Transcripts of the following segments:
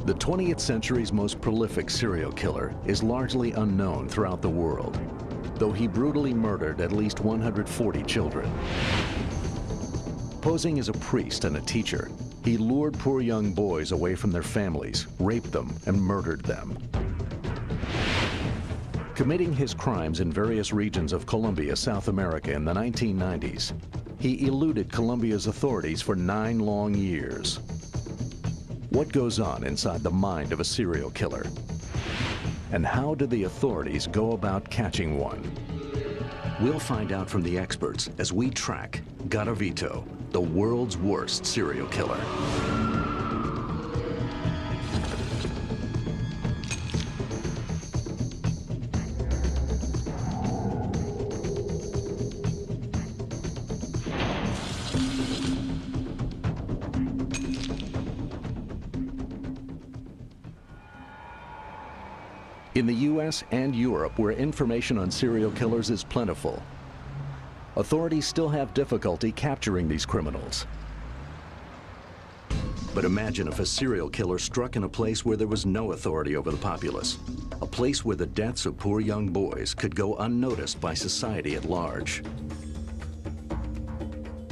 The 20th century's most prolific serial killer is largely unknown throughout the world, though he brutally murdered at least 140 children. Posing as a priest and a teacher, he lured poor young boys away from their families, raped them, and murdered them. Committing his crimes in various regions of Colombia, South America in the 1990s, he eluded Colombia's authorities for 9 long years. What goes on inside the mind of a serial killer? And how do the authorities go about catching one? We'll find out from the experts as we track Garavito, the world's worst serial killer. In the US and Europe, where information on serial killers is plentiful, authorities still have difficulty capturing these criminals. But imagine if a serial killer struck in a place where there was no authority over the populace, a place where the deaths of poor young boys could go unnoticed by society at large.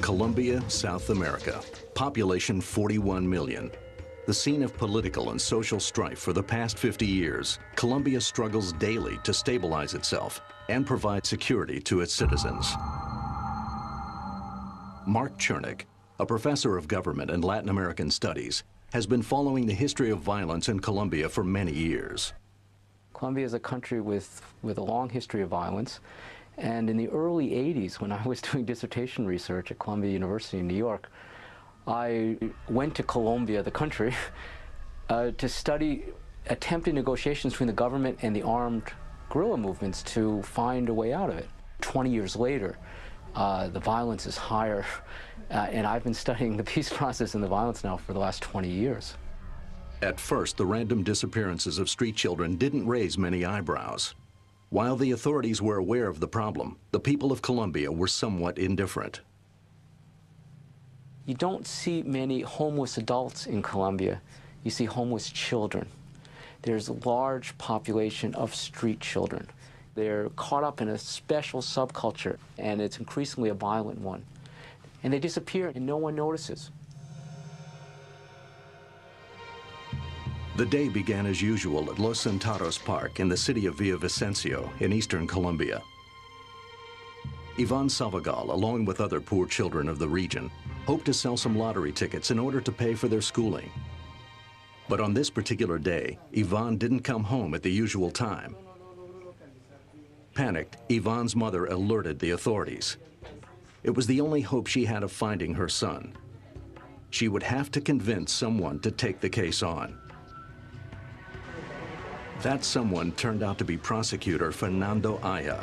Colombia, South America, population 41 million. The scene of political and social strife for the past 50 years, Colombia struggles daily to stabilize itself and provide security to its citizens. Mark Chernick, a professor of government and Latin American studies, has been following the history of violence in Colombia for many years. Colombia is a country with a long history of violence, and in the early 80s, when I was doing dissertation research at Columbia University in New York, I went to Colombia, the country, to study attempted negotiations between the government and the armed guerrilla movements to find a way out of it. 20 years later, the violence is higher, and I've been studying the peace process and the violence now for the last 20 years. At first, the random disappearances of street children didn't raise many eyebrows. While the authorities were aware of the problem, the people of Colombia were somewhat indifferent. You don't see many homeless adults in Colombia. You see homeless children. There's a large population of street children. They're caught up in a special subculture, and it's increasingly a violent one. And they disappear, and no one notices. The day began as usual at Los Centauros Park in the city of Villavicencio in eastern Colombia. Ivan Salvagal, along with other poor children of the region, hoped to sell some lottery tickets in order to pay for their schooling. But on this particular day, Ivan didn't come home at the usual time. Panicked, Ivan's mother alerted the authorities. It was the only hope she had of finding her son. She would have to convince someone to take the case on. That someone turned out to be prosecutor Fernando Aya.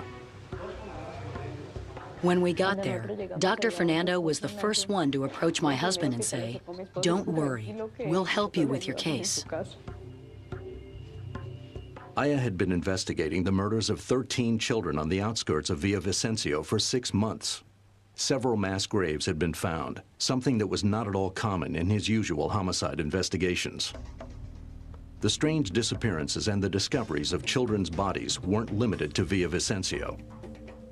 When we got there, Dr. Fernando was the first one to approach my husband and say, "Don't worry, we'll help you with your case." Aya had been investigating the murders of 13 children on the outskirts of Villavicencio for 6 months. Several mass graves had been found, something that was not at all common in his usual homicide investigations. The strange disappearances and the discoveries of children's bodies weren't limited to Villavicencio.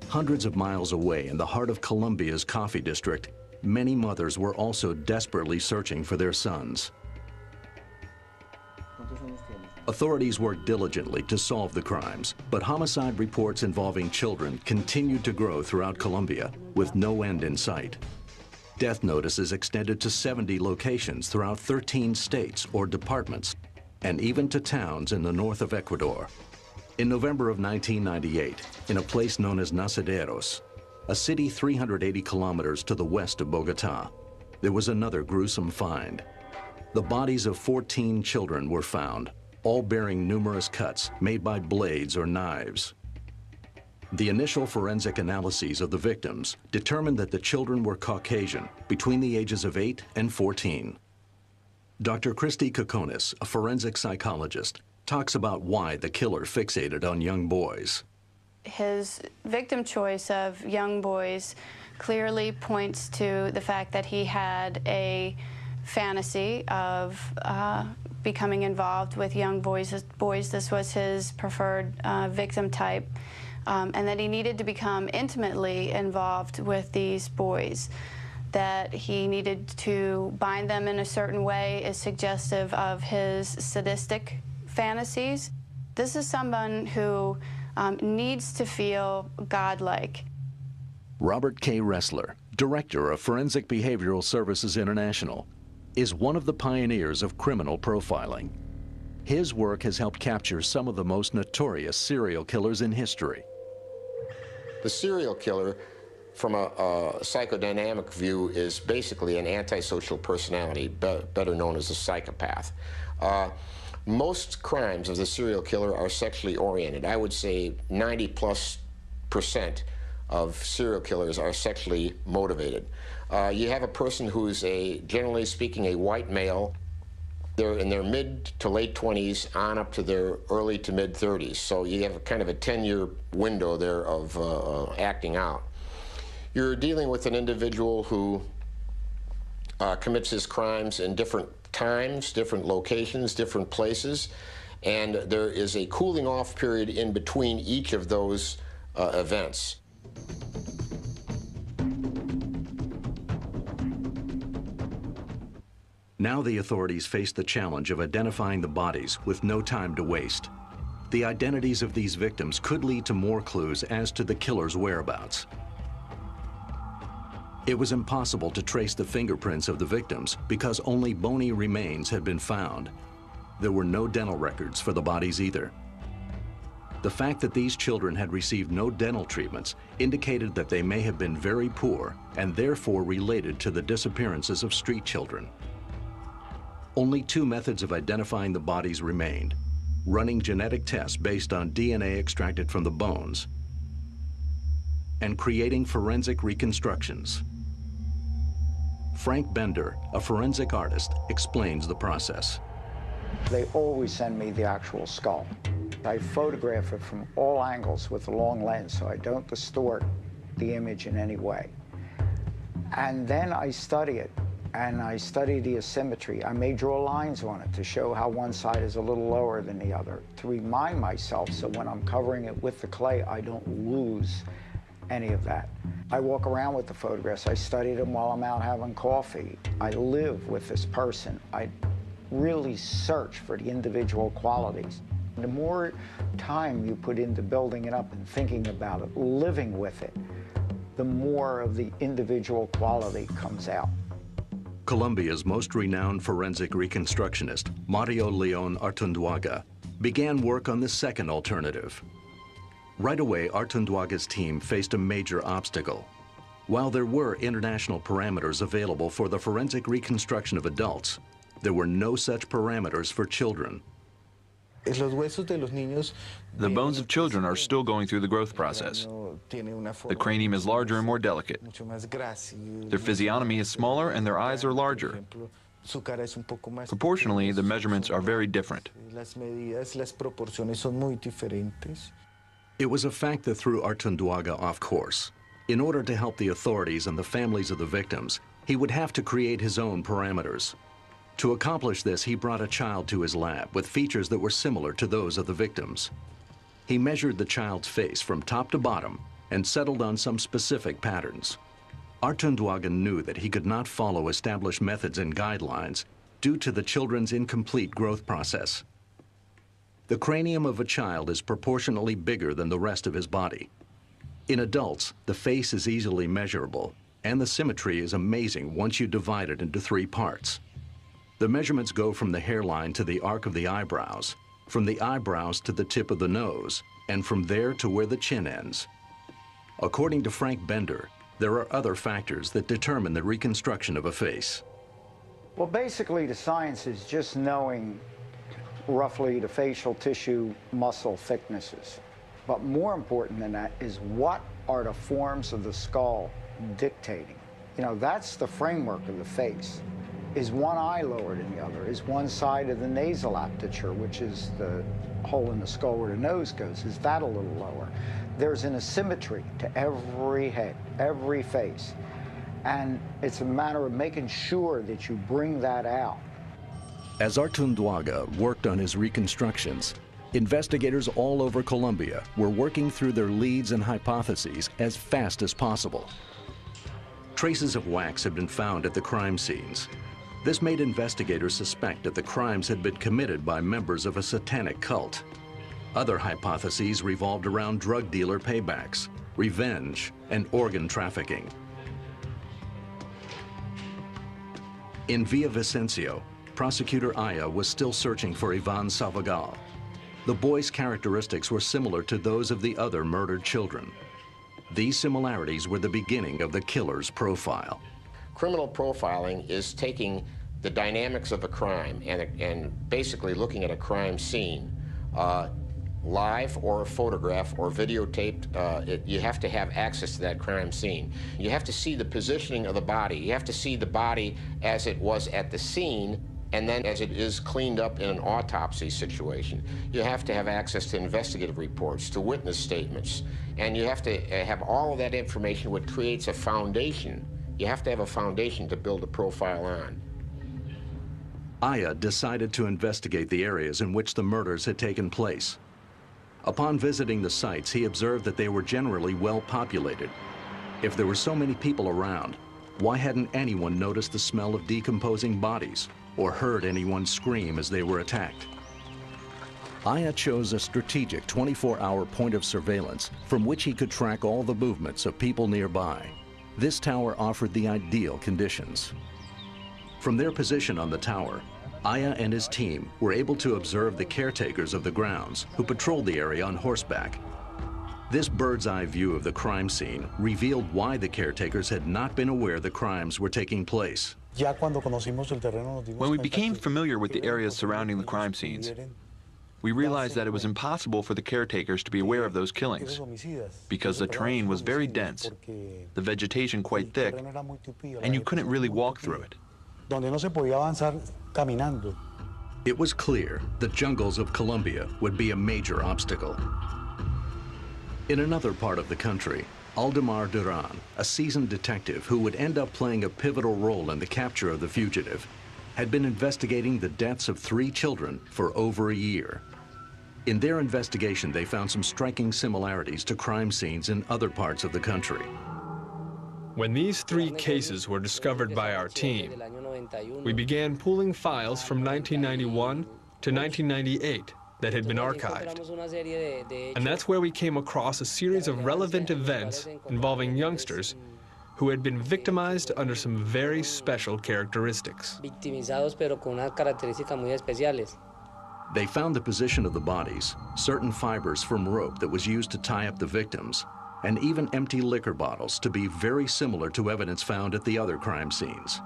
Hundreds of miles away in the heart of Colombia's coffee district, many mothers were also desperately searching for their sons. Authorities worked diligently to solve the crimes, but homicide reports involving children continued to grow throughout Colombia, with no end in sight. Death notices extended to 70 locations throughout 13 states or departments, and even to towns in the north of Ecuador. In November of 1998, in a place known as Nacederos, a city 380 kilometers to the west of Bogota, there was another gruesome find. The bodies of 14 children were found, all bearing numerous cuts made by blades or knives. The initial forensic analyses of the victims determined that the children were Caucasian, between the ages of 8 and 14. Dr. Christy Kokonis, a forensic psychologist, talks about why the killer fixated on young boys. His victim choice of young boys clearly points to the fact that he had a fantasy of becoming involved with young boys. This was his preferred victim type, and that he needed to become intimately involved with these boys, that he needed to bind them in a certain way is suggestive of his sadistic fantasies. This is someone who needs to feel godlike. Robert K. Ressler, director of Forensic Behavioral Services International, is one of the pioneers of criminal profiling. His work has helped capture some of the most notorious serial killers in history. The serial killer, from a psychodynamic view, is basically an antisocial personality, better known as a psychopath. Most crimes of the serial killer are sexually oriented. I would say 90+% of serial killers are sexually motivated. You have a person who's generally speaking, a white male. They're in their mid to late 20s on up to their early to mid 30s. So you have kind of a 10-year window there of acting out. You're dealing with an individual who commits his crimes in different times, different locations, different places, and there is a cooling off period in between each of those events. Now the authorities face the challenge of identifying the bodies with no time to waste. The identities of these victims could lead to more clues as to the killer's whereabouts. It was impossible to trace the fingerprints of the victims because only bony remains had been found. There were no dental records for the bodies either. The fact that these children had received no dental treatments indicated that they may have been very poor and therefore related to the disappearances of street children. Only two methods of identifying the bodies remained: running genetic tests based on DNA extracted from the bones and creating forensic reconstructions. Frank Bender, a forensic artist, explains the process. They always send me the actual skull. I photograph it from all angles with a long lens so I don't distort the image in any way. And then I study it, and I study the asymmetry. I may draw lines on it to show how one side is a little lower than the other, to remind myself so when I'm covering it with the clay, I don't lose any of that. I walk around with the photographs. I study them while I'm out having coffee. I live with this person. I really search for the individual qualities. The more time you put into building it up and thinking about it, living with it, the more of the individual quality comes out. Colombia's most renowned forensic reconstructionist, Mario Leon Artunduaga, began work on the second alternative. Right away, Artunduaga's team faced a major obstacle. While there were international parameters available for the forensic reconstruction of adults, there were no such parameters for children. The bones of children are still going through the growth process. The cranium is larger and more delicate. Their physiognomy is smaller and their eyes are larger. Proportionally, the measurements are very different. It was a fact that threw Artunduaga off course. In order to help the authorities and the families of the victims, he would have to create his own parameters. To accomplish this, he brought a child to his lab with features that were similar to those of the victims. He measured the child's face from top to bottom and settled on some specific patterns. Artunduaga knew that he could not follow established methods and guidelines due to the children's incomplete growth process. The cranium of a child is proportionally bigger than the rest of his body. In adults, the face is easily measurable, and the symmetry is amazing once you divide it into 3 parts. The measurements go from the hairline to the arc of the eyebrows, from the eyebrows to the tip of the nose, and from there to where the chin ends. According to Frank Bender, there are other factors that determine the reconstruction of a face. Well, basically, the science is just knowing roughly the facial tissue muscle thicknesses. But more important than that is what are the forms of the skull dictating? You know, that's the framework of the face. Is one eye lower than the other? Is one side of the nasal aperture, which is the hole in the skull where the nose goes, is that a little lower? There's an asymmetry to every head, every face. And it's a matter of making sure that you bring that out. As Artunduaga worked on his reconstructions, investigators all over Colombia were working through their leads and hypotheses as fast as possible. Traces of wax had been found at the crime scenes. This made investigators suspect that the crimes had been committed by members of a satanic cult. Other hypotheses revolved around drug dealer paybacks, revenge, and organ trafficking. In Villavicencio, prosecutor Aya was still searching for Ivan Salvagal. The boy's characteristics were similar to those of the other murdered children. These similarities were the beginning of the killer's profile. Criminal profiling is taking the dynamics of a crime and basically looking at a crime scene, live or a photograph or videotaped. You have to have access to that crime scene. You have to see the positioning of the body. You have to see the body as it was at the scene and then as it is cleaned up in an autopsy situation. You have to have access to investigative reports, to witness statements, and you have to have all of that information, which creates a foundation. You have to have a foundation to build a profile on. Aya decided to investigate the areas in which the murders had taken place. Upon visiting the sites, he observed that they were generally well populated. If there were so many people around, why hadn't anyone noticed the smell of decomposing bodies or heard anyone scream as they were attacked? Aya chose a strategic 24-hour point of surveillance from which he could track all the movements of people nearby. This tower offered the ideal conditions. From their position on the tower, Aya and his team were able to observe the caretakers of the grounds who patrolled the area on horseback. This bird's-eye view of the crime scene revealed why the caretakers had not been aware the crimes were taking place. When we became familiar with the areas surrounding the crime scenes, we realized that it was impossible for the caretakers to be aware of those killings because the terrain was very dense, the vegetation quite thick, and you couldn't really walk through it. It was clear the jungles of Colombia would be a major obstacle. In another part of the country, Aldemar Duran, a seasoned detective who would end up playing a pivotal role in the capture of the fugitive, had been investigating the deaths of 3 children for over a year. In their investigation, they found some striking similarities to crime scenes in other parts of the country. When these 3 cases were discovered by our team, we began pooling files from 1991 to 1998 that had been archived. And that's where we came across a series of relevant events involving youngsters who had been victimized under some very special characteristics. They found the position of the bodies, certain fibers from rope that was used to tie up the victims, and even empty liquor bottles to be very similar to evidence found at the other crime scenes.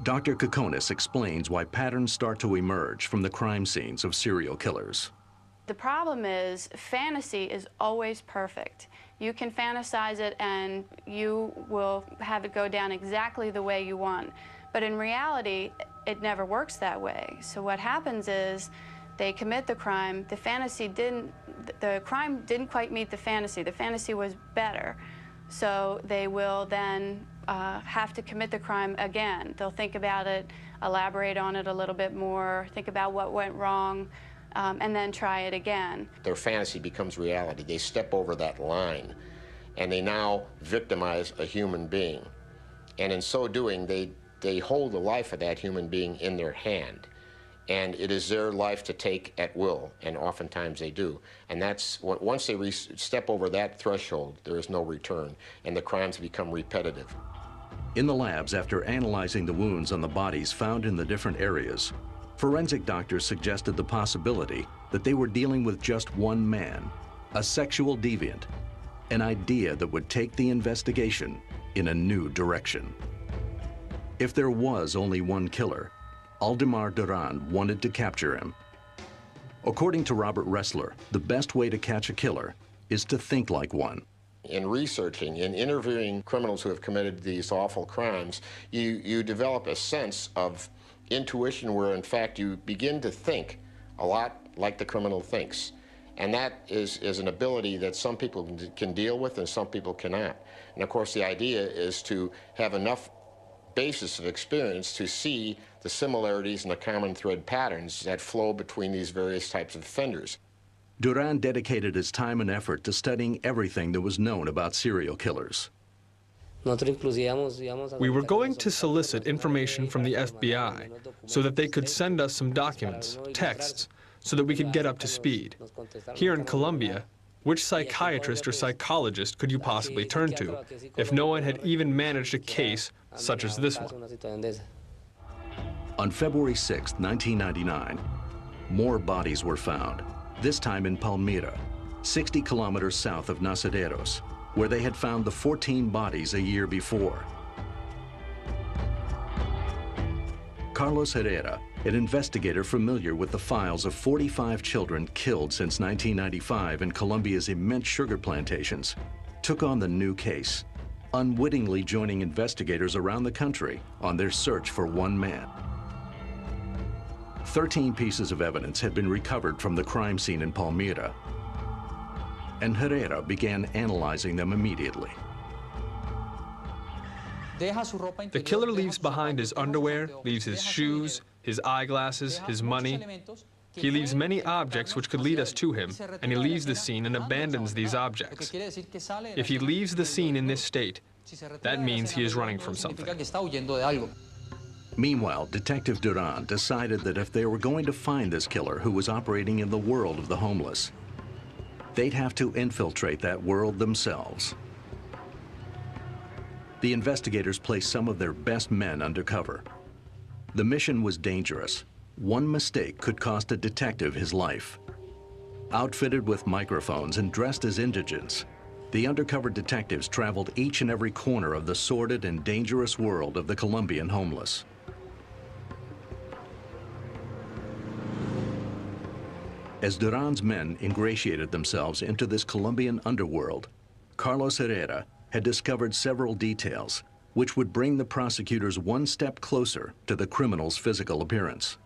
Dr. Kokonis explains why patterns start to emerge from the crime scenes of serial killers. The problem is fantasy is always perfect. You can fantasize it and you will have it go down exactly the way you want. But in reality, it never works that way. So what happens is they commit the crime, the crime didn't quite meet the fantasy was better. So they will then have to commit the crime again. They'll think about it, elaborate on it a little bit more, think about what went wrong, and then try it again. Their fantasy becomes reality. They step over that line, and they now victimize a human being. And in so doing, they hold the life of that human being in their hand. And it is their life to take at will, and oftentimes they do. And that's, once they step over that threshold, there is no return, and the crimes become repetitive. In the labs, after analyzing the wounds on the bodies found in the different areas, forensic doctors suggested the possibility that they were dealing with just one man, a sexual deviant, an idea that would take the investigation in a new direction. If there was only one killer, Aldemar Duran wanted to capture him. According to Robert Ressler, the best way to catch a killer is to think like one. In researching, in interviewing criminals who have committed these awful crimes, you develop a sense of intuition where, in fact, you begin to think a lot like the criminal thinks. And that is an ability that some people can deal with and some people cannot. And of course, the idea is to have enough basis of experience to see the similarities and the common thread patterns that flow between these various types of offenders. Duran dedicated his time and effort to studying everything that was known about serial killers. We were going to solicit information from the FBI so that they could send us some documents, texts, so that we could get up to speed. Here in Colombia, which psychiatrist or psychologist could you possibly turn to if no one had even managed a case such as this one? On February 6, 1999, more bodies were found, this time in Palmira, 60 kilometers south of Nacereros, where they had found the 14 bodies a year before. Carlos Herrera, an investigator familiar with the files of 45 children killed since 1995 in Colombia's immense sugar plantations, took on the new case, unwittingly joining investigators around the country on their search for one man. 13 pieces of evidence had been recovered from the crime scene in Palmira, and Herrera began analyzing them immediately. The killer leaves behind his underwear, leaves his shoes, his eyeglasses, his money. He leaves many objects which could lead us to him, and he leaves the scene and abandons these objects. If he leaves the scene in this state, that means he is running from something. Meanwhile, Detective Duran decided that if they were going to find this killer who was operating in the world of the homeless, they'd have to infiltrate that world themselves. The investigators placed some of their best men undercover. The mission was dangerous. One mistake could cost a detective his life. Outfitted with microphones and dressed as indigents, the undercover detectives traveled each and every corner of the sordid and dangerous world of the Colombian homeless. As Duran's men ingratiated themselves into this Colombian underworld, Carlos Herrera had discovered several details which would bring the prosecutors one step closer to the criminal's physical appearance.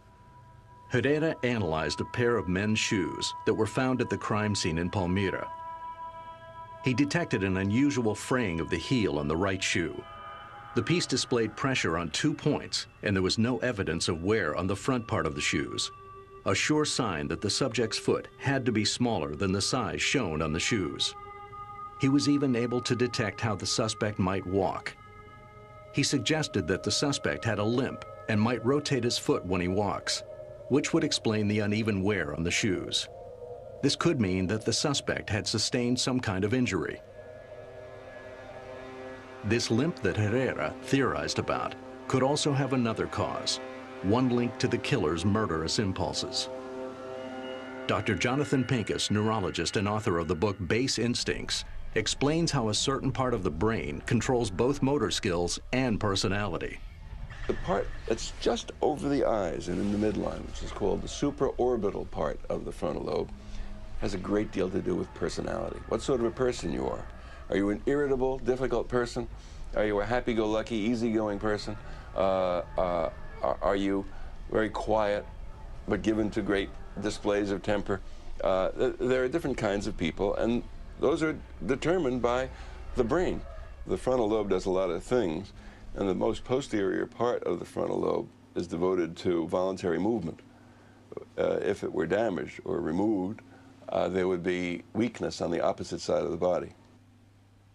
Herrera analyzed a pair of men's shoes that were found at the crime scene in Palmira. He detected an unusual fraying of the heel on the right shoe. The piece displayed pressure on 2 points, and there was no evidence of wear on the front part of the shoes, a sure sign that the subject's foot had to be smaller than the size shown on the shoes. He was even able to detect how the suspect might walk. He suggested that the suspect had a limp and might rotate his foot when he walks, which would explain the uneven wear on the shoes. This could mean that the suspect had sustained some kind of injury. This limp that Herrera theorized about could also have another cause, one linked to the killer's murderous impulses. Dr. Jonathan Pincus, neurologist and author of the book Base Instincts, explains how a certain part of the brain controls both motor skills and personality. The part that's just over the eyes and in the midline, which is called the supraorbital part of the frontal lobe, has a great deal to do with personality. What sort of a person you are. Are you an irritable, difficult person? Are you a happy-go-lucky, easygoing person? Are you very quiet, but given to great displays of temper? There are different kinds of people, and those are determined by the brain. The frontal lobe does a lot of things, and the most posterior part of the frontal lobe is devoted to voluntary movement. If it were damaged or removed, there would be weakness on the opposite side of the body.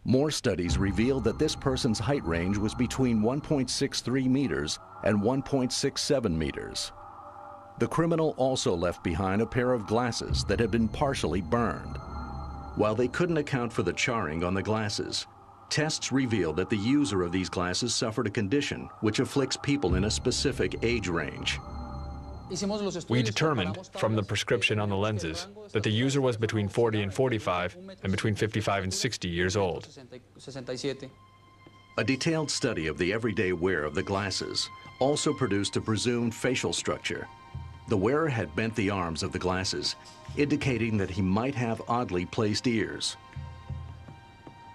More studies revealed that this person's height range was between 1.63 meters and 1.67 meters. The criminal also left behind a pair of glasses that had been partially burned. While they couldn't account for the charring on the glasses, tests revealed that the user of these glasses suffered a condition which afflicts people in a specific age range. We determined from the prescription on the lenses that the user was between 40 and 45 and between 55 and 60 years old. A detailed study of the everyday wear of the glasses also produced a presumed facial structure. The wearer had bent the arms of the glasses, indicating that he might have oddly placed ears.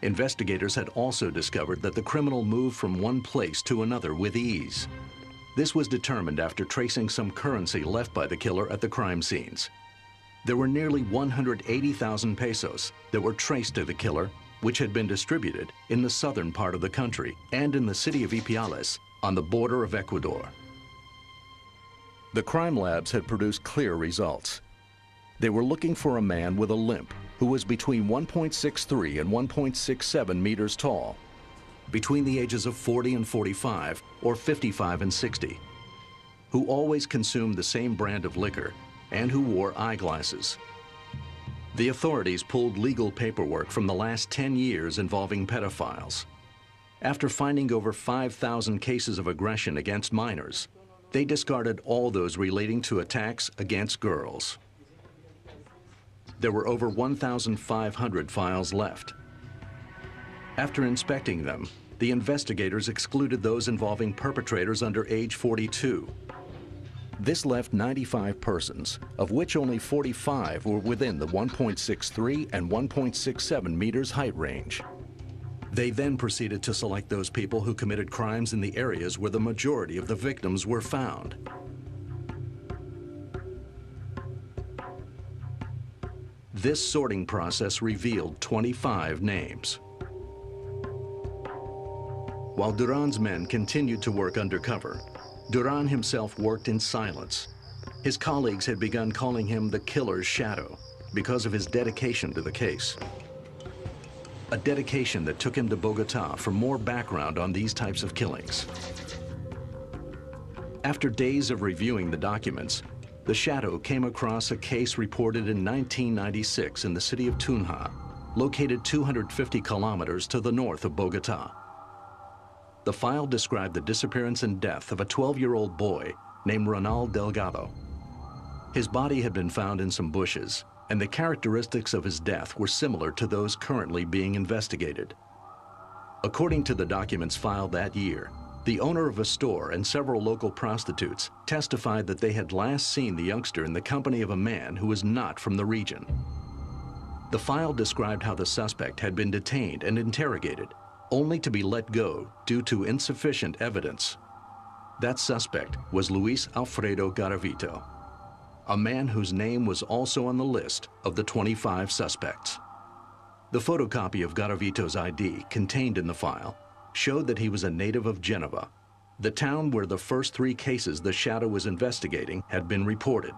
Investigators had also discovered that the criminal moved from one place to another with ease. This was determined after tracing some currency left by the killer at the crime scenes. There were nearly 180,000 pesos that were traced to the killer which had been distributed in the southern part of the country and in the city of Ipiales on the border of Ecuador. The crime labs had produced clear results. They were looking for a man with a limp who was between 1.63 and 1.67 meters tall, between the ages of 40 and 45 or 55 and 60, who always consumed the same brand of liquor and who wore eyeglasses. The authorities pulled legal paperwork from the last 10 years involving pedophiles. After finding over 5,000 cases of aggression against minors, they discarded all those relating to attacks against girls. There were over 1,500 files left. After inspecting them, the investigators excluded those involving perpetrators under age 42. This left 95 persons, of which only 45 were within the 1.63 and 1.67 meters height range. They then proceeded to select those people who committed crimes in the areas where the majority of the victims were found. This sorting process revealed 25 names. While Duran's men continued to work undercover, Duran himself worked in silence. His colleagues had begun calling him the killer's shadow because of his dedication to the case. A dedication that took him to Bogota for more background on these types of killings. After days of reviewing the documents, the Shadow came across a case reported in 1996 in the city of Tunja, located 250 kilometers to the north of Bogota. The file described the disappearance and death of a 12-year-old boy named Ronald Delgado. His body had been found in some bushes, and the characteristics of his death were similar to those currently being investigated. According to the documents filed that year, the owner of a store and several local prostitutes testified that they had last seen the youngster in the company of a man who was not from the region. The file described how the suspect had been detained and interrogated, only to be let go due to insufficient evidence. That suspect was Luis Alfredo Garavito, a man whose name was also on the list of the 25 suspects. The photocopy of Garavito's ID contained in the file showed that he was a native of Genova, the town where the first 3 cases the Shadow was investigating had been reported.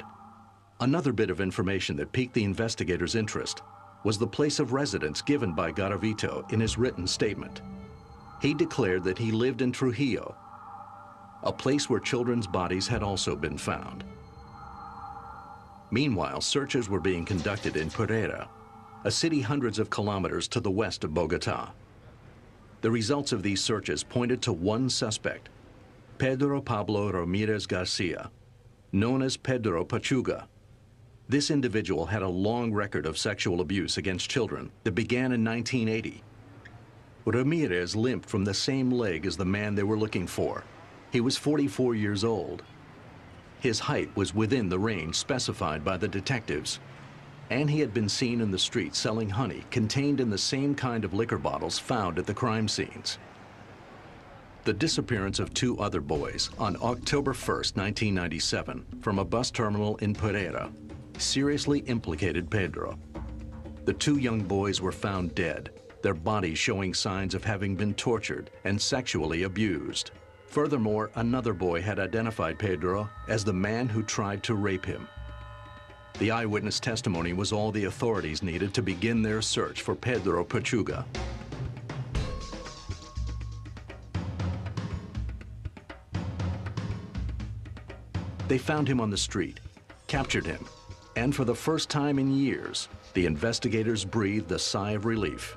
Another bit of information that piqued the investigators' interest was the place of residence given by Garavito in his written statement. He declared that he lived in Trujillo, a place where children's bodies had also been found. Meanwhile, searches were being conducted in Pereira, a city hundreds of kilometers to the west of Bogota. The results of these searches pointed to one suspect, Pedro Pablo Ramirez Garcia, known as Pedro Pachuga. This individual had a long record of sexual abuse against children that began in 1980. Ramirez limped from the same leg as the man they were looking for. He was 44 years old. His height was within the range specified by the detectives, and he had been seen in the street selling honey contained in the same kind of liquor bottles found at the crime scenes. The disappearance of 2 other boys on October 1st, 1997, from a bus terminal in Pereira seriously implicated Pedro. The 2 young boys were found dead, their bodies showing signs of having been tortured and sexually abused. Furthermore, another boy had identified Pedro as the man who tried to rape him. The eyewitness testimony was all the authorities needed to begin their search for Pedro Pachuga. They found him on the street, captured him, and for the first time in years, the investigators breathed a sigh of relief.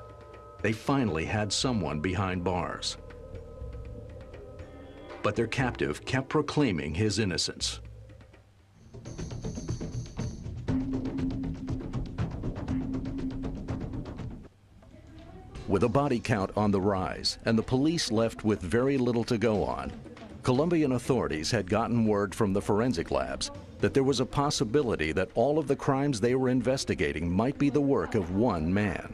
They finally had someone behind bars. But their captive kept proclaiming his innocence. With a body count on the rise and the police left with very little to go on, Colombian authorities had gotten word from the forensic labs that there was a possibility that all of the crimes they were investigating might be the work of one man.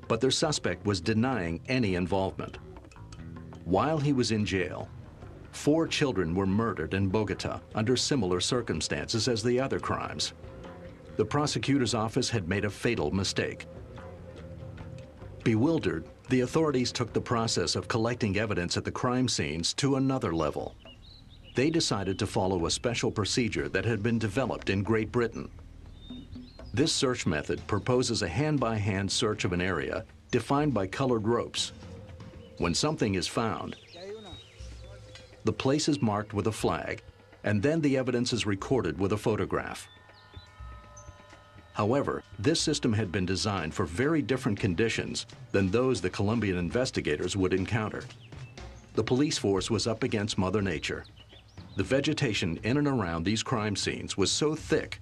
But their suspect was denying any involvement. While he was in jail, 4 children were murdered in Bogota under similar circumstances as the other crimes. The prosecutor's office had made a fatal mistake. Bewildered, the authorities took the process of collecting evidence at the crime scenes to another level. They decided to follow a special procedure that had been developed in Great Britain. This search method proposes a hand-by-hand search of an area defined by colored ropes. When something is found, the place is marked with a flag, and then the evidence is recorded with a photograph. However, this system had been designed for very different conditions than those the Colombian investigators would encounter. The police force was up against Mother Nature. The vegetation in and around these crime scenes was so thick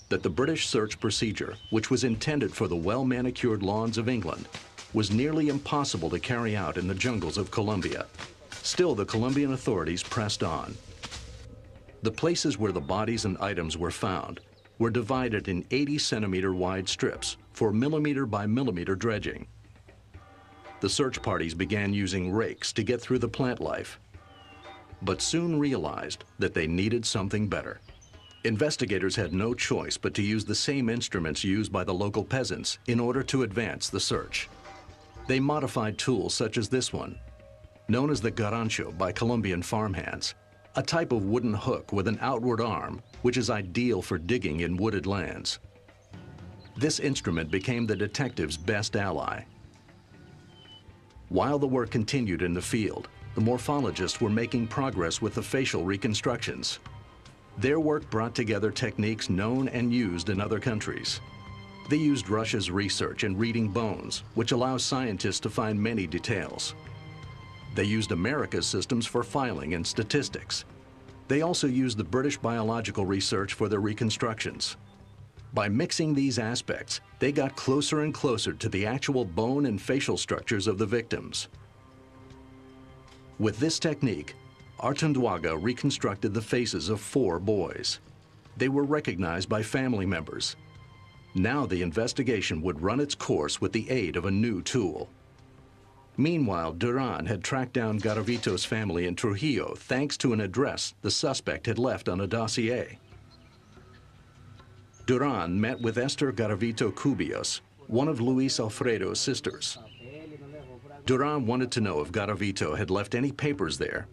that the British search procedure, which was intended for the well-manicured lawns of England, was nearly impossible to carry out in the jungles of Colombia. Still, the Colombian authorities pressed on. The places where the bodies and items were found were divided in 80-centimeter wide strips for millimeter by millimeter dredging. The search parties began using rakes to get through the plant life, but soon realized that they needed something better. Investigators had no choice but to use the same instruments used by the local peasants in order to advance the search. They modified tools such as this one, known as the garancho by Colombian farmhands, a type of wooden hook with an outward arm, which is ideal for digging in wooded lands. This instrument became the detective's best ally. While the work continued in the field, the morphologists were making progress with the facial reconstructions. Their work brought together techniques known and used in other countries. They used Russia's research in reading bones, which allows scientists to find many details. They used America's systems for filing and statistics. They also used the British biological research for their reconstructions. By mixing these aspects, they got closer and closer to the actual bone and facial structures of the victims. With this technique, Artunduaga reconstructed the faces of 4 boys. They were recognized by family members. Now the investigation would run its course with the aid of a new tool. Meanwhile, Duran had tracked down Garavito's family in Trujillo thanks to an address the suspect had left on a dossier. Duran met with Esther Garavito Cubillos, one of Luis Alfredo's sisters. Duran wanted to know if Garavito had left any papers there.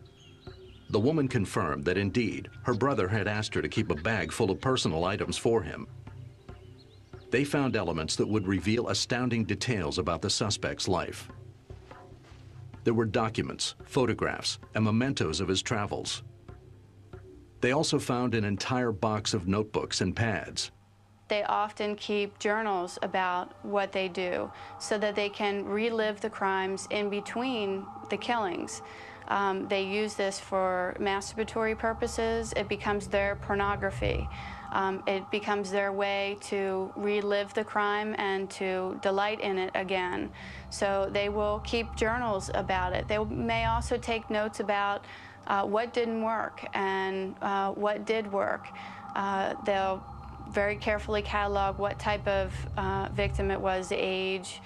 The woman confirmed that indeed, her brother had asked her to keep a bag full of personal items for him. They found elements that would reveal astounding details about the suspect's life. There were documents, photographs, and mementos of his travels. They also found an entire box of notebooks and pads. They often keep journals about what they do so that they can relive the crimes in between the killings. They use this for masturbatory purposes. It becomes their pornography. It becomes their way to relive the crime and to delight in it again. So they will keep journals about it. They may also take notes about what didn't work and what did work. They'll very carefully catalog what type of victim it was, the age,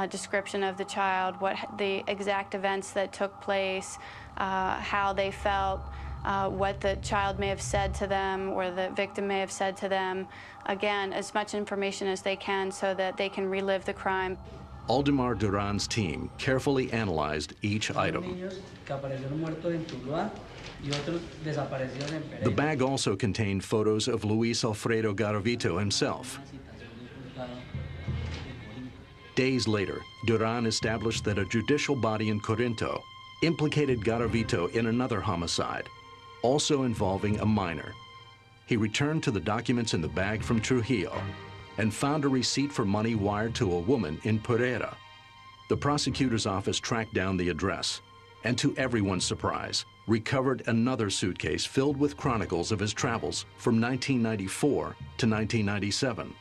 description of the child, what the exact events that took place, how they felt, what the child may have said to them or the victim may have said to them. Again, as much information as they can so that they can relive the crime. Aldemar Duran's team carefully analyzed each item. The bag also contained photos of Luis Alfredo Garavito himself. Days later, Duran established that a judicial body in Corinto implicated Garavito in another homicide, also involving a minor. He returned to the documents in the bag from Trujillo and found a receipt for money wired to a woman in Pereira. The prosecutor's office tracked down the address and, to everyone's surprise, recovered another suitcase filled with chronicles of his travels from 1994 to 1997.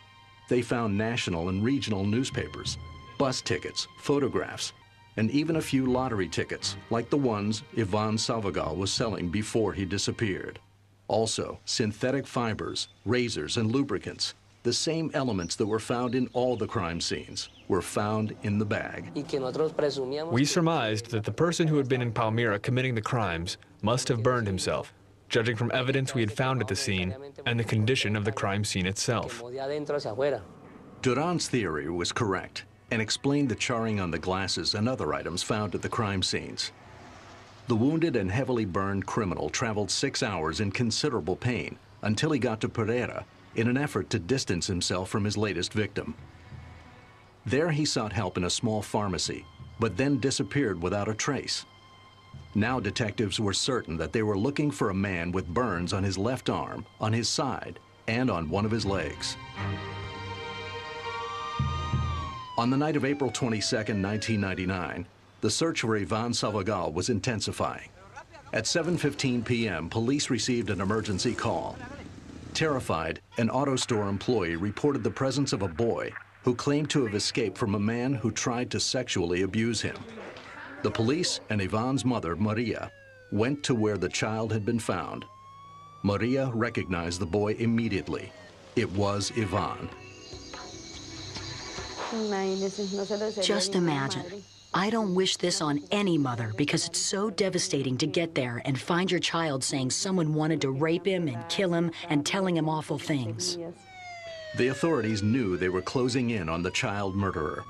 They found national and regional newspapers, bus tickets, photographs, and even a few lottery tickets, like the ones Ivan Salvagal was selling before he disappeared. Also, synthetic fibers, razors, and lubricants, the same elements that were found in all the crime scenes, were found in the bag. We surmised that the person who had been in Palmira committing the crimes must have burned himself, judging from evidence we had found at the scene and the condition of the crime scene itself. Duran's theory was correct. and explained the charring on the glasses and other items found at the crime scenes. The wounded and heavily burned criminal traveled 6 hours in considerable pain until he got to Pereira in an effort to distance himself from his latest victim. There he sought help in a small pharmacy, but then disappeared without a trace. Now detectives were certain that they were looking for a man with burns on his left arm, on his side, and on one of his legs. On the night of April 22, 1999, the search for Ivan Salvagal was intensifying. At 7:15 p.m., police received an emergency call. Terrified, an auto store employee reported the presence of a boy who claimed to have escaped from a man who tried to sexually abuse him. The police and Ivan's mother, Maria, went to where the child had been found. Maria recognized the boy immediately. It was Ivan. Just imagine. I don't wish this on any mother because it's so devastating to get there and find your child saying someone wanted to rape him and kill him and telling him awful things. The authorities knew they were closing in on the child murderer.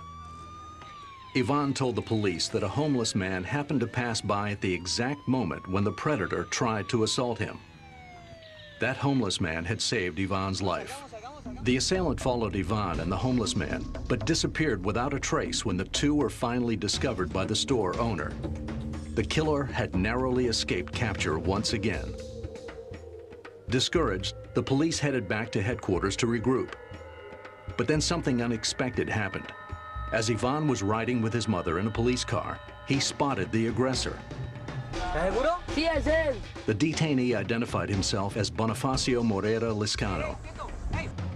Ivan told the police that a homeless man happened to pass by at the exact moment when the predator tried to assault him. That homeless man had saved Ivan's life. The assailant followed Ivan and the homeless man, but disappeared without a trace when the two were finally discovered by the store owner. The killer had narrowly escaped capture once again. Discouraged, the police headed back to headquarters to regroup. But then something unexpected happened. As Ivan was riding with his mother in a police car, he spotted the aggressor. The detainee identified himself as Bonifacio Moreira Liscano,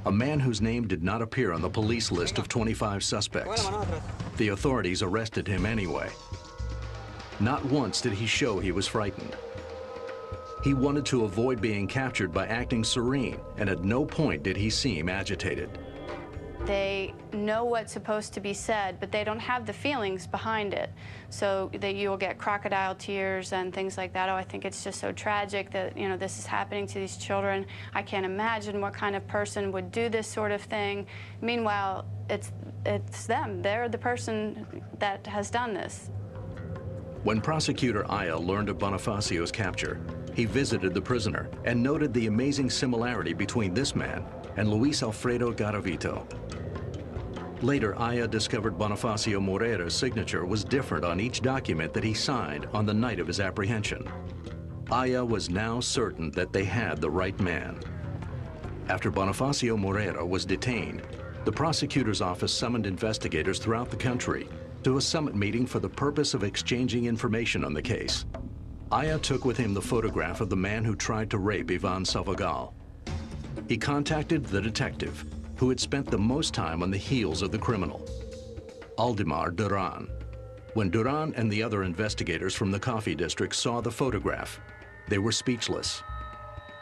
a man whose name did not appear on the police list of 25 suspects. The authorities arrested him anyway. Not once did he show he was frightened. He wanted to avoid being captured by acting serene, and at no point did he seem agitated. They know what's supposed to be said, but they don't have the feelings behind it. So that you'll get crocodile tears and things like that. Oh, I think it's just so tragic that, you know, this is happening to these children. I can't imagine what kind of person would do this sort of thing. Meanwhile, it's them. They're the person that has done this. When prosecutor Aya learned of Bonifacio's capture, he visited the prisoner and noted the amazing similarity between this man and Luis Alfredo Garavito. Later, Aya discovered Bonifacio Moreira's signature was different on each document that he signed on the night of his apprehension. Aya was now certain that they had the right man. After Bonifacio Moreira was detained, the prosecutor's office summoned investigators throughout the country to a summit meeting for the purpose of exchanging information on the case. Aya took with him the photograph of the man who tried to rape Ivan Salvagal. He contacted the detective, who had spent the most time on the heels of the criminal, Aldemar Duran. When Duran and the other investigators from the coffee district saw the photograph, they were speechless.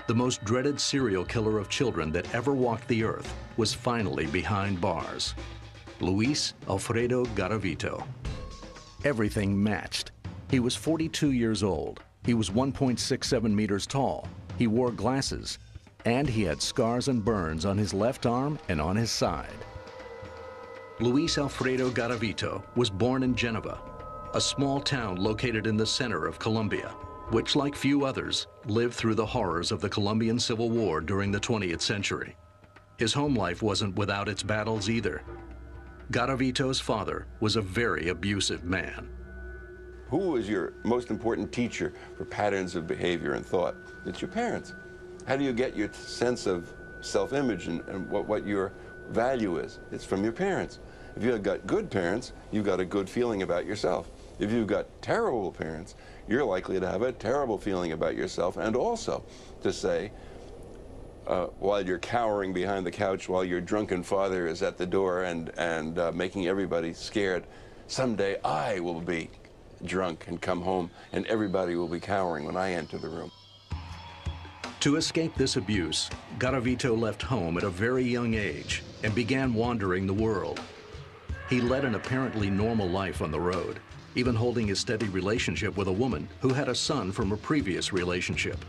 The most dreaded serial killer of children that ever walked the earth was finally behind bars. Luis Alfredo Garavito. Everything matched. He was 42 years old. He was 1.67 meters tall. He wore glasses, and he had scars and burns on his left arm and on his side. Luis Alfredo Garavito was born in Genova, a small town located in the center of Colombia, which, like few others, lived through the horrors of the Colombian Civil War during the 20th century. His home life wasn't without its battles either. Garavito's father was a very abusive man. Who was your most important teacher for patterns of behavior and thought? It's your parents. How do you get your sense of self-image and what your value is? It's from your parents. If you've got good parents, you've got a good feeling about yourself. If you've got terrible parents, you're likely to have a terrible feeling about yourself, and also to say, while you're cowering behind the couch, while your drunken father is at the door and making everybody scared, someday I will be drunk and come home and everybody will be cowering when I enter the room. To escape this abuse, Garavito left home at a very young age and began wandering the world. He led an apparently normal life on the road, even holding a steady relationship with a woman who had a son from a previous relationship.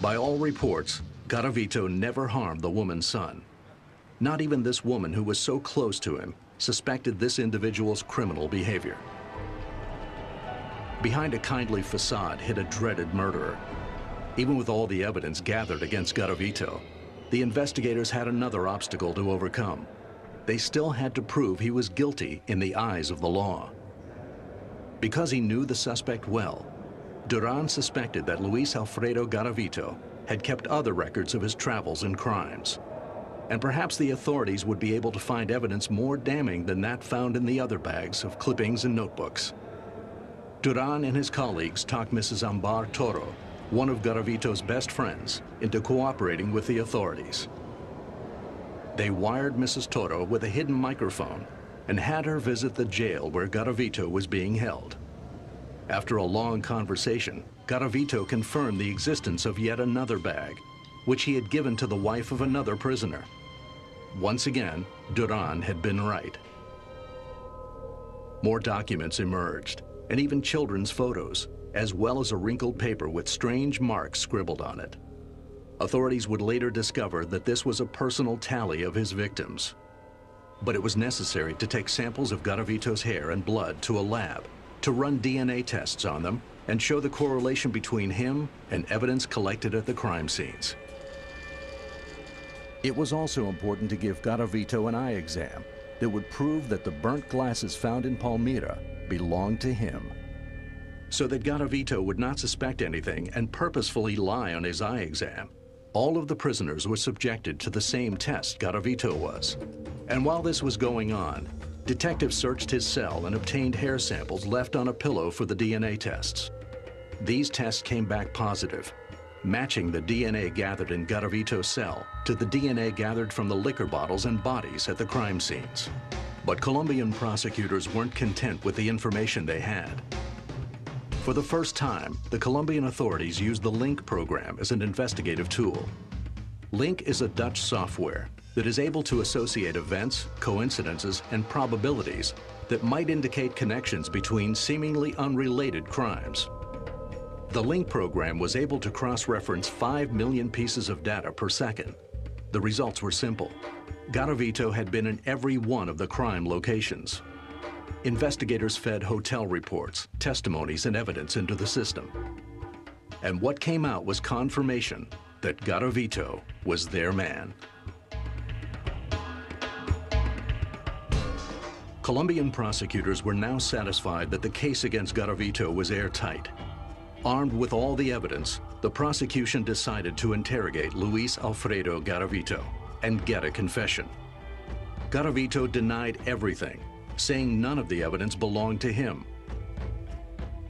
By all reports, Garavito never harmed the woman's son. Not even this woman who was so close to him suspected this individual's criminal behavior. Behind a kindly facade hid a dreaded murderer. Even with all the evidence gathered against Garavito, the investigators had another obstacle to overcome. They still had to prove he was guilty in the eyes of the law. Because he knew the suspect well, Duran suspected that Luis Alfredo Garavito had kept other records of his travels and crimes. And perhaps the authorities would be able to find evidence more damning than that found in the other bags of clippings and notebooks. Duran and his colleagues talked Mrs. Ambar Toro, one of Garavito's best friends, into cooperating with the authorities. They wired Mrs. Toro with a hidden microphone and had her visit the jail where Garavito was being held. After a long conversation, Garavito confirmed the existence of yet another bag, which he had given to the wife of another prisoner. Once again, Duran had been right. More documents emerged, and even children's photos, as well as a wrinkled paper with strange marks scribbled on it. Authorities would later discover that this was a personal tally of his victims. But it was necessary to take samples of Garavito's hair and blood to a lab, to run DNA tests on them, and show the correlation between him and evidence collected at the crime scenes. It was also important to give Garavito an eye exam that would prove that the burnt glasses found in Palmira belonged to him, so that Garavito would not suspect anything and purposefully lie on his eye exam. All of the prisoners were subjected to the same test Garavito was. And while this was going on, detectives searched his cell and obtained hair samples left on a pillow for the DNA tests. These tests came back positive, matching the DNA gathered in Garavito's cell to the DNA gathered from the liquor bottles and bodies at the crime scenes. But Colombian prosecutors weren't content with the information they had. For the first time, the Colombian authorities used the LINK program as an investigative tool. LINK is a Dutch software that is able to associate events, coincidences, and probabilities that might indicate connections between seemingly unrelated crimes. The LINK program was able to cross-reference 5 million pieces of data per second. The results were simple. Garavito had been in every one of the crime locations. Investigators fed hotel reports, testimonies, and evidence into the system. And what came out was confirmation that Garavito was their man. Colombian prosecutors were now satisfied that the case against Garavito was airtight. Armed with all the evidence, the prosecution decided to interrogate Luis Alfredo Garavito and get a confession. Garavito denied everything, saying none of the evidence belonged to him.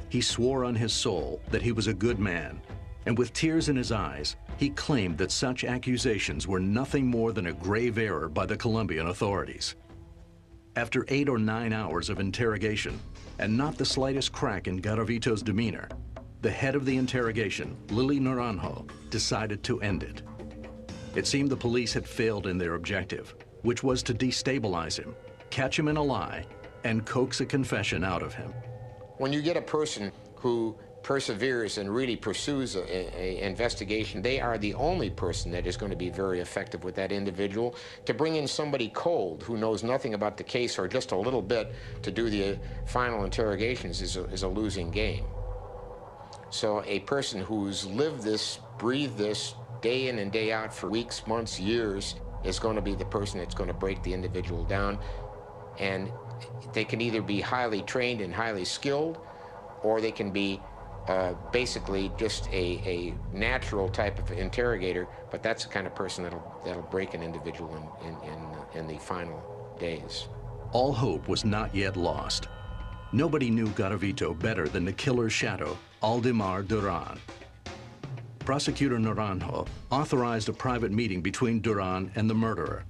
He swore on his soul that he was a good man, and with tears in his eyes, he claimed that such accusations were nothing more than a grave error by the Colombian authorities. After 8 or 9 hours of interrogation, and not the slightest crack in Garavito's demeanor, the head of the interrogation, Lily Naranjo, decided to end it. It seemed the police had failed in their objective, which was to destabilize him, catch him in a lie, and coax a confession out of him. When you get a person who perseveres and really pursues an investigation, they are the only person that is going to be very effective with that individual. To bring in somebody cold who knows nothing about the case or just a little bit to do the final interrogations is a losing game. So a person who's lived this, breathed this, day in and day out for weeks, months, years, is going to be the person that's going to break the individual down. And they can either be highly trained and highly skilled, or they can be basically just a natural type of interrogator, but that's the kind of person that'll break an individual in the final days. All hope was not yet lost. Nobody knew Garavito better than the killer's shadow, Aldemar Duran. Prosecutor Naranjo authorized a private meeting between Duran and the murderer.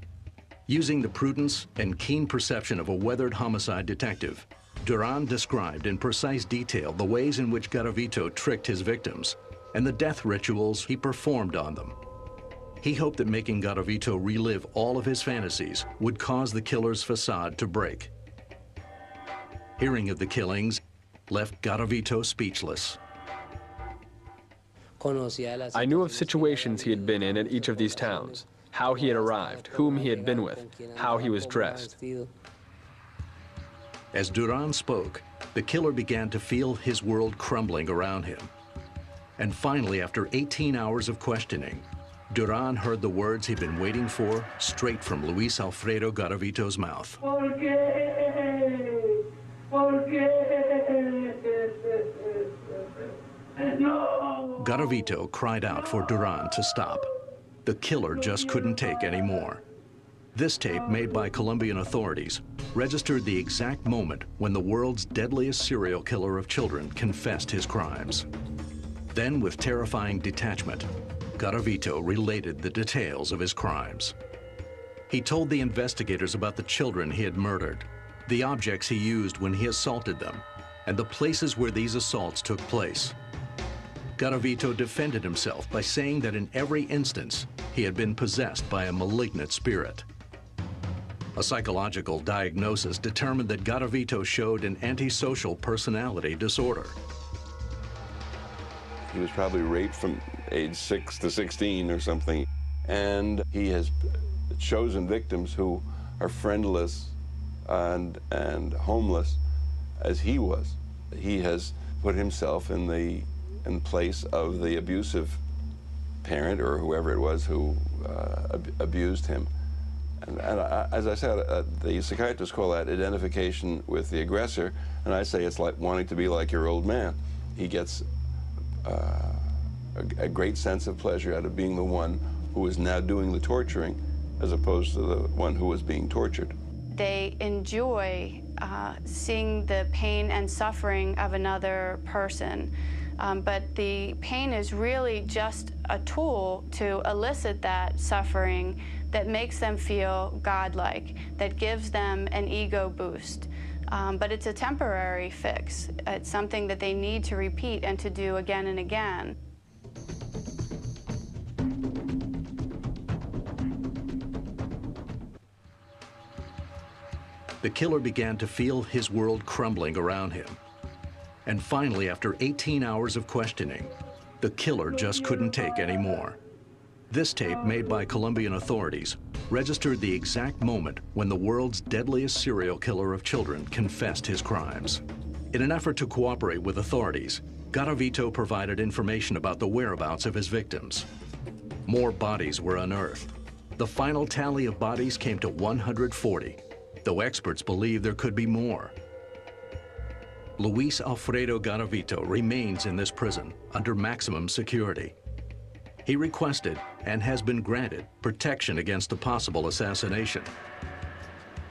Using the prudence and keen perception of a weathered homicide detective, Duran described in precise detail the ways in which Garavito tricked his victims and the death rituals he performed on them. He hoped that making Garavito relive all of his fantasies would cause the killer's facade to break. Hearing of the killings left Garavito speechless. I knew of situations he had been in at each of these towns, how he had arrived, whom he had been with, how he was dressed. As Duran spoke, the killer began to feel his world crumbling around him. And finally, after 18 hours of questioning, Duran heard the words he'd been waiting for straight from Luis Alfredo Garavito's mouth. Garavito cried out for Duran to stop. The killer just couldn't take any more. This tape, made by Colombian authorities, registered the exact moment when the world's deadliest serial killer of children confessed his crimes. Then, with terrifying detachment, Garavito related the details of his crimes. He told the investigators about the children he had murdered, the objects he used when he assaulted them, and the places where these assaults took place. Garavito defended himself by saying that in every instance, he had been possessed by a malignant spirit. A psychological diagnosis determined that Garavito showed an antisocial personality disorder. He was probably raped from age 6 to 16 or something, and he has chosen victims who are friendless and homeless as he was. He has put himself in place of the abusive parent or whoever it was who abused him. And as I said, the psychiatrists call that identification with the aggressor, and I say it's like wanting to be like your old man. He gets a great sense of pleasure out of being the one who is now doing the torturing as opposed to the one who was being tortured. They enjoy seeing the pain and suffering of another person, but the pain is really just a tool to elicit that suffering that makes them feel godlike, that gives them an ego boost. But it's a temporary fix. It's something that they need to repeat and to do again and again. The killer began to feel his world crumbling around him. And finally, after 18 hours of questioning, the killer just couldn't take any more. This tape, made by Colombian authorities, registered the exact moment when the world's deadliest serial killer of children confessed his crimes. In an effort to cooperate with authorities, Garavito provided information about the whereabouts of his victims. More bodies were unearthed. The final tally of bodies came to 140, though experts believe there could be more. Luis Alfredo Garavito remains in this prison under maximum security. He requested, and has been granted, protection against a possible assassination.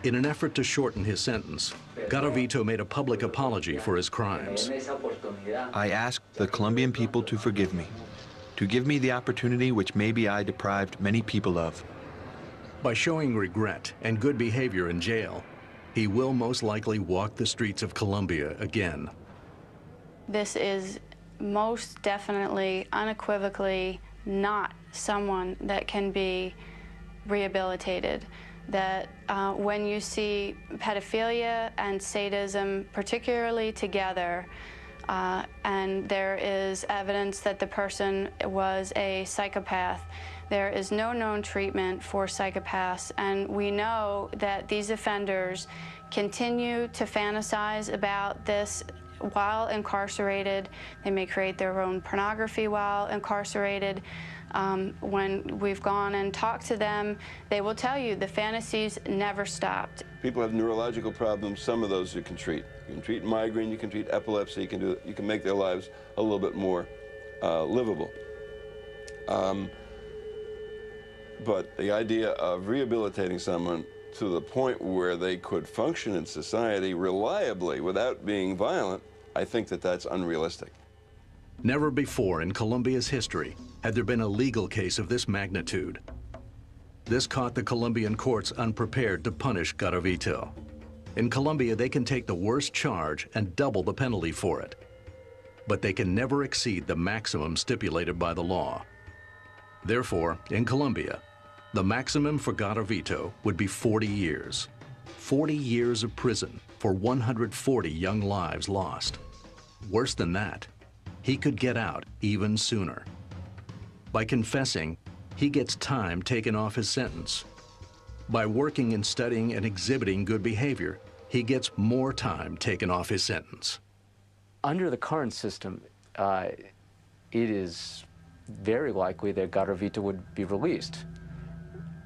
In an effort to shorten his sentence, Garavito made a public apology for his crimes. I ask the Colombian people to forgive me, to give me the opportunity which maybe I deprived many people of. By showing regret and good behavior in jail, he will most likely walk the streets of Colombia again. This is most definitely, unequivocally, not someone that can be rehabilitated. That when you see pedophilia and sadism particularly together, and there is evidence that the person was a psychopath, there is no known treatment for psychopaths, and we know that these offenders continue to fantasize about this while incarcerated. They may create their own pornography while incarcerated. When we've gone and talked to them, they will tell you the fantasies never stopped. People have neurological problems. Some of those you can treat. You can treat migraine, you can treat epilepsy, you can make their lives a little bit more livable. But the idea of rehabilitating someone to the point where they could function in society reliably without being violent, I think that that's unrealistic. Never before in Colombia's history had there been a legal case of this magnitude. This caught the Colombian courts unprepared to punish Garavito. In Colombia, they can take the worst charge and double the penalty for it. But they can never exceed the maximum stipulated by the law. Therefore, in Colombia, the maximum for Garavito would be 40 years. 40 years of prison for 140 young lives lost. Worse than that, he could get out even sooner. By confessing, he gets time taken off his sentence. By working and studying and exhibiting good behavior, he he gets more time taken off his sentence. Under the current system, it is very likely that Garavito would be released.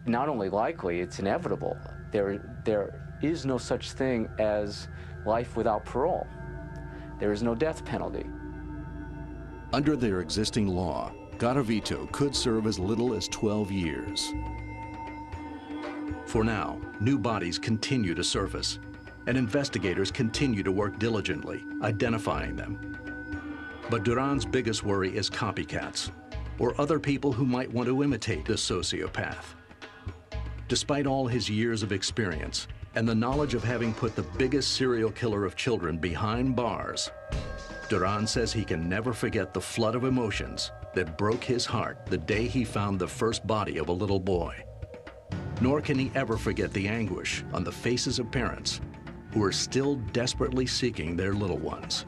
Not only likely, it's inevitable. There is no such thing as life without parole. There is no death penalty. Under their existing law, Garavito could serve as little as 12 years. For now, new bodies continue to surface, and investigators continue to work diligently, identifying them. But Duran's biggest worry is copycats, or other people who might want to imitate the sociopath. Despite all his years of experience and the knowledge of having put the biggest serial killer of children behind bars, Duran says he can never forget the flood of emotions that broke his heart the day he found the first body of a little boy. Nor can he ever forget the anguish on the faces of parents who are still desperately seeking their little ones.